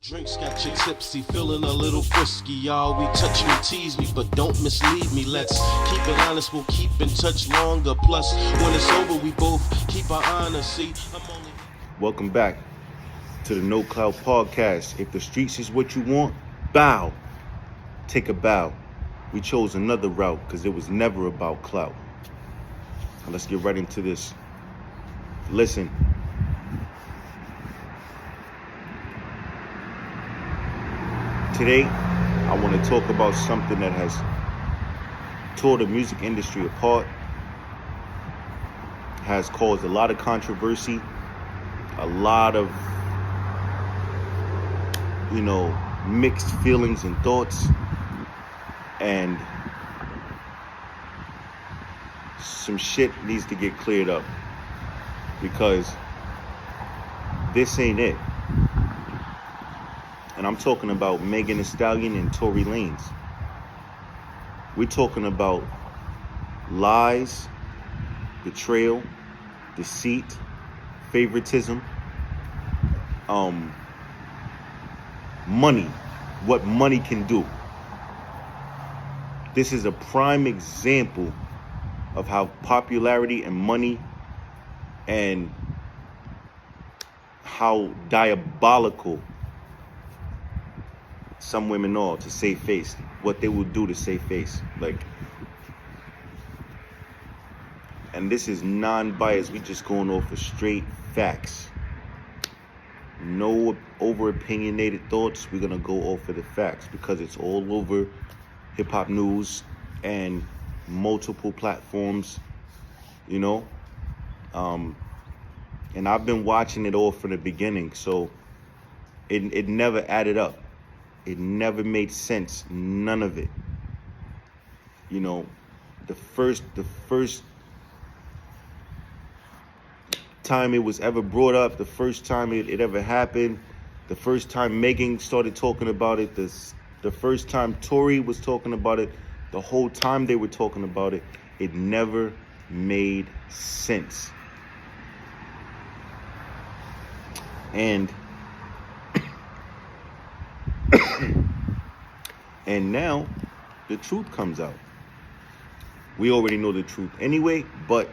Drinks got you tipsy, feeling a little frisky, y'all. We touch me, tease me, but don't mislead me. Let's keep it honest, we'll keep in touch longer. Plus, when it's over, we both keep our honor. See, I'm only... Welcome back to the Kno Klout podcast. If the streets is what you want, bow. Take a bow. We chose another route because it was never about clout. Now let's get right into this. Listen. Today, I want to talk about something that has tore the music industry apart, has caused a lot of controversy, a lot of, mixed feelings and thoughts, and some shit needs to get cleared up because this ain't it. And I'm talking about Megan Thee Stallion and Tory Lanez. We're talking about lies, betrayal, deceit, favoritism, money, what money can do. This is a prime example of how popularity and money and how diabolical some women are to save face, what they will do to save face. And this is non-biased. We just going off of straight facts. No over-opinionated thoughts. We're going to go off of the facts because it's all over hip-hop news and multiple platforms, and I've been watching it all from the beginning, so it never added up. It never made sense. None of it. The first time it was ever brought up, the first time it ever happened, the first time Megan started talking about it, the first time Tory was talking about it, the whole time they were talking about it, it never made sense. And now the truth comes out. We already know the truth anyway, but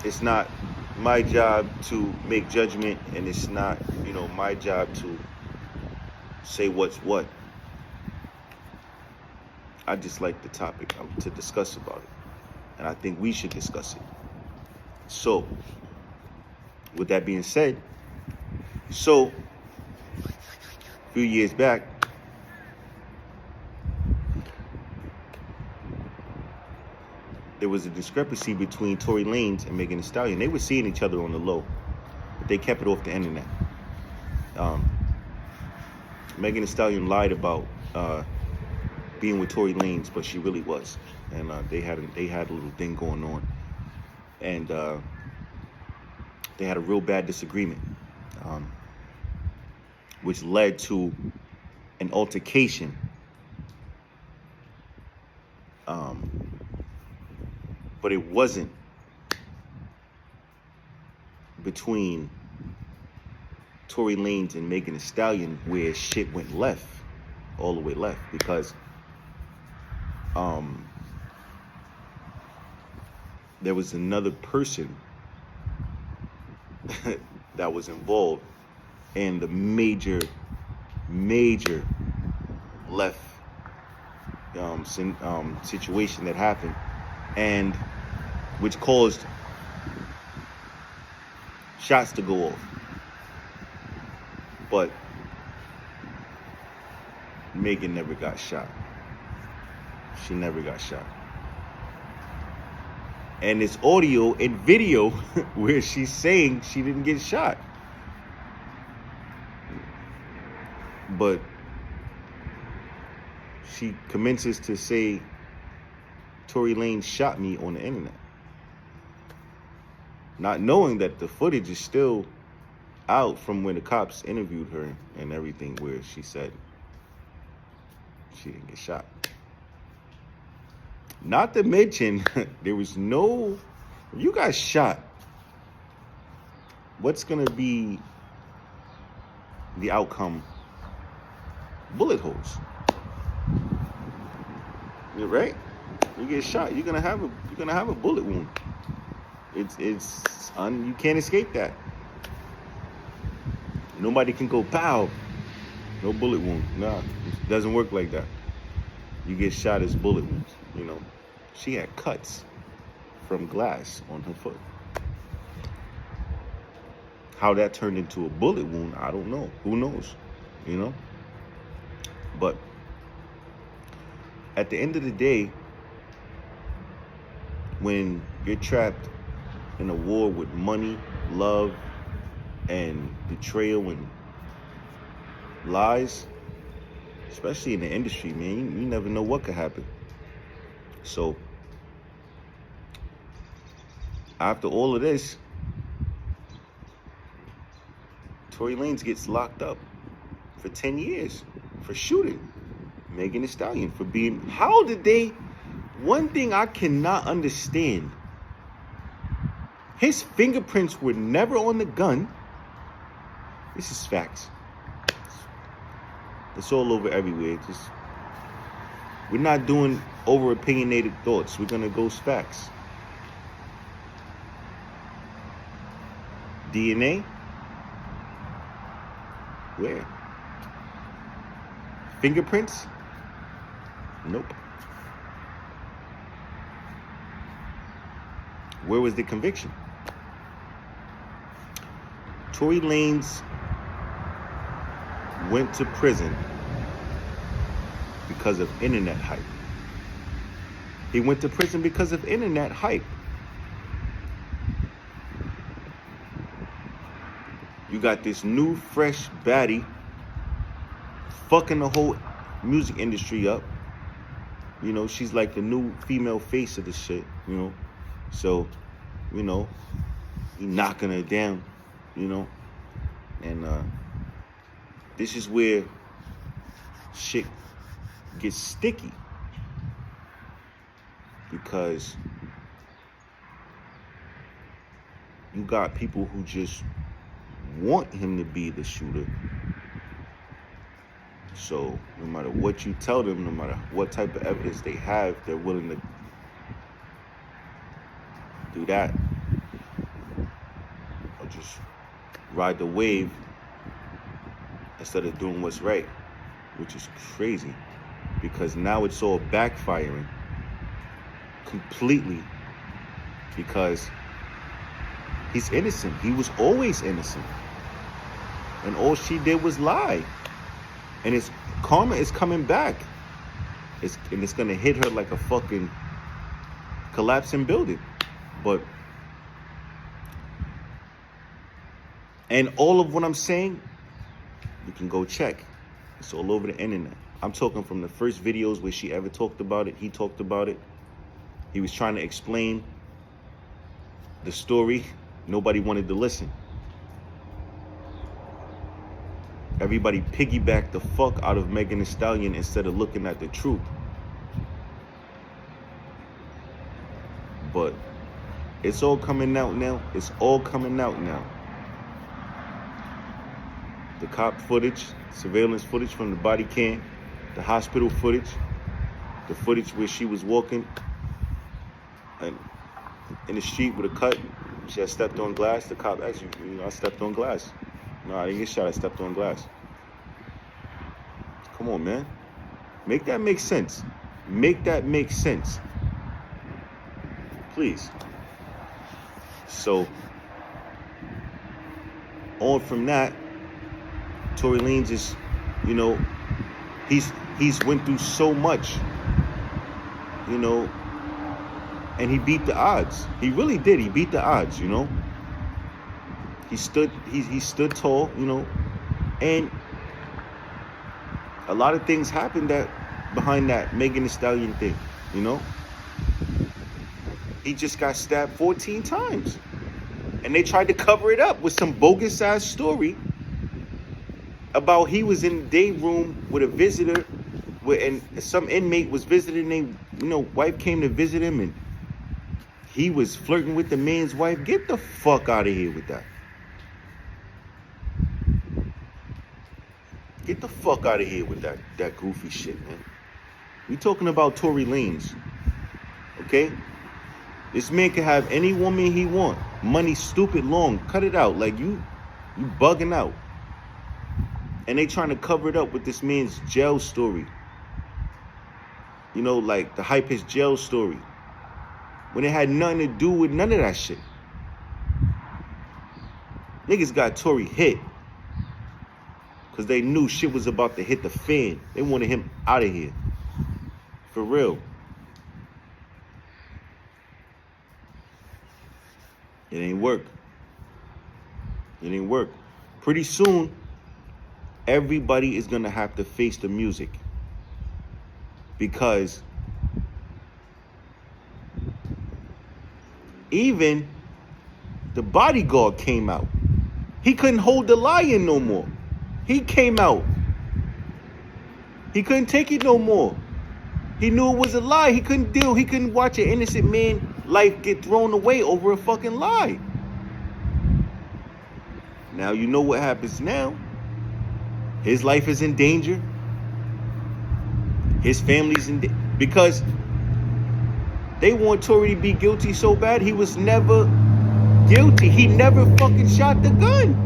it's not my job to make judgment, and it's not, my job to say what's what. I just like the topic to discuss about it, and I think we should discuss it. So, with that being said, a few years back, there was a discrepancy between Tory Lanez and Megan Thee Stallion. They were seeing each other on the low, but they kept it off the internet. Megan Thee Stallion lied about being with Tory Lanez, but she really was, and they had a little thing going on, and they had a real bad disagreement, which led to an altercation. But it wasn't between Tory Lanez and Megan Thee Stallion where shit went left, all the way left, because there was another person that was involved in the major left situation that happened, and which caused shots to go off. But Megan never got shot. She never got shot. And it's audio and video where she's saying she didn't get shot. But she commences to say, Tory Lanez shot me on the internet. Not knowing that the footage is still out from when the cops interviewed her and everything, where she said she didn't get shot. Not to mention, there was no If you got shot, what's gonna be the outcome? Bullet holes. You're right. You get shot, you're gonna have a bullet wound. You can't escape that. Nobody can go pow. No bullet wound. Nah, it doesn't work like that. You get shot as bullet wounds. You know, she had cuts from glass on her foot. How that turned into a bullet wound, I don't know. Who knows? You know? But at the end of the day, when you're trapped in a war with money, love, and betrayal and lies, especially in the industry, man, you never know what could happen. So after all of this, Tory Lanez gets locked up for 10 years for shooting Megan Thee Stallion, for being, how did they, one thing I cannot understand, his fingerprints were never on the gun. This is facts. It's all over everywhere. We're not doing over opinionated thoughts. We're gonna go facts. DNA? Where? Fingerprints? Nope. Where was the conviction? Tory Lanez went to prison because of internet hype. He went to prison because of internet hype. You got this new, fresh baddie fucking the whole music industry up. You know, she's like the new female face of the shit, you know. So, you know, he knocking her down, you know. And this is where shit gets sticky. Because you got people who just want him to be the shooter. So no matter what you tell them, no matter what type of evidence they have, they're willing to do that. Or just ride the wave instead of doing what's right, which is crazy. Because now it's all backfiring completely, because he's innocent. He was always innocent. And all she did was lie. And his karma is coming back. It's going to hit her like a fucking collapsing building. But, and all of what I'm saying, you can go check. It's all over the internet. I'm talking from the first videos where she ever talked about it. He talked about it. He was trying to explain the story. Nobody wanted to listen. Everybody piggybacked the fuck out of Megan Thee Stallion instead of looking at the truth. But it's all coming out now. It's all coming out now. The cop footage, surveillance footage from the body cam, the hospital footage, the footage where she was walking in the street with a cut. She had stepped on glass. The cop asked you, I stepped on glass. No, I didn't get shot. I stepped on glass. Come on, man. Make that make sense. Make that make sense. Please. So, on from that, Tory Lanez is, you know, he's went through so much, you know, and he beat the odds. He really did. He beat the odds, you know. He stood tall, you know, and a lot of things happened that behind that Megan Thee Stallion thing, you know. He just got stabbed 14 times. And they tried to cover it up with some bogus ass story about he was in the day room with a visitor, and some inmate was visiting, wife came to visit him, and he was flirting with the man's wife. Get the fuck out of here with that. Get the fuck out of here with that goofy shit, man. We talking about Tory Lanez, okay? This man can have any woman he want. Money stupid long. Cut it out. Like you bugging out. And they trying to cover it up with this man's jail story. You know, like the hype his jail story. When it had nothing to do with none of that shit. Niggas got Tory hit. Because they knew shit was about to hit the fan. They wanted him out of here. For real. It ain't work. It ain't work. Pretty soon, everybody is going to have to face the music. Because even the bodyguard came out. He couldn't hold the lion no more. He came out. He couldn't take it no more. He knew it was a lie. He couldn't deal. He couldn't watch an innocent man's life get thrown away over a fucking lie. Now you know what happens now. His life is in danger. His family's in danger. Because they want Tory to be guilty so bad. He was never guilty. He never fucking shot the gun.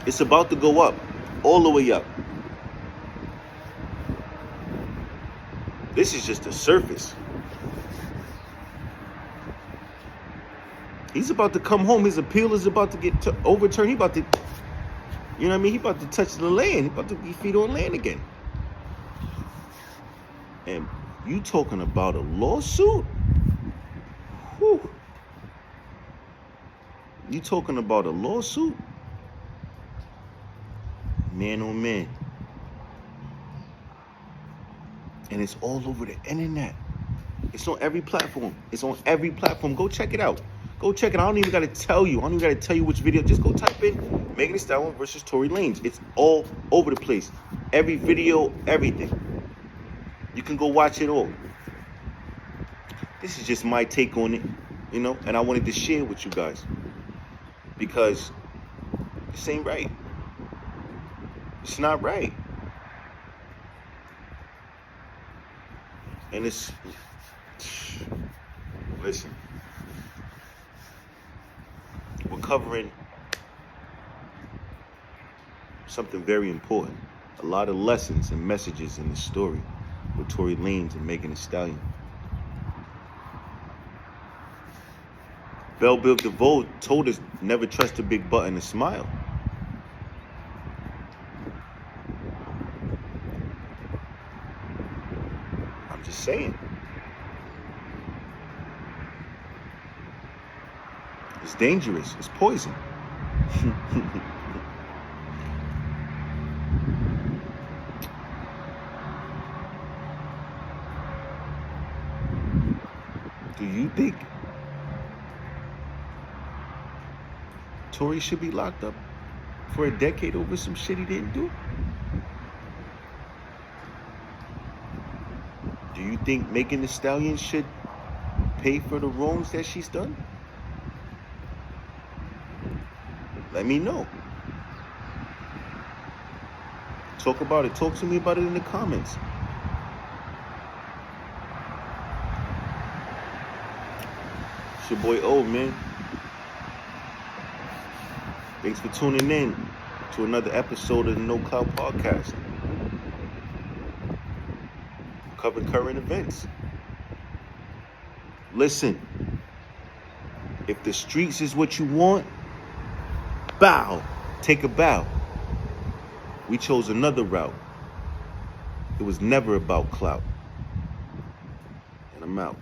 It's about to go up. All the way up. This is just the surface. He's about to come home. His appeal is about to get overturned. He about to, you know what I mean? He about to touch the land. He about to be feet on land again. And you talking about a lawsuit? Whew. You talking about a lawsuit? Man, oh man. And it's all over the internet. It's on every platform. It's on every platform. Go check it out. Go check it out. I don't even got to tell you. I don't even got to tell you which video. Just go type in Megan Thee Stallion versus Tory Lanez. It's all over the place. Every video, everything. You can go watch it all. This is just my take on it, you know, and I wanted to share with you guys. Because this ain't right. It's not right. And it's, listen, we're covering something very important. A lot of lessons and messages in the story with Tory Lanez and Megan Thee Stallion. Belle Biv DeVoe told us never trust a big butt and a smile. I'm just saying. It's dangerous. It's poison. Do you think Tory should be locked up for a decade over some shit he didn't do? Do you think Megan Thee Stallion should pay for the wrongs that she's done? Let me know. Talk about it. Talk to me about it in the comments. It's your boy O, man. Thanks for tuning in to another episode of the Kno Klout podcast. Covering current events. Listen, if the streets is what you want, bow. Take a bow. We chose another route. It was never about clout. And I'm out.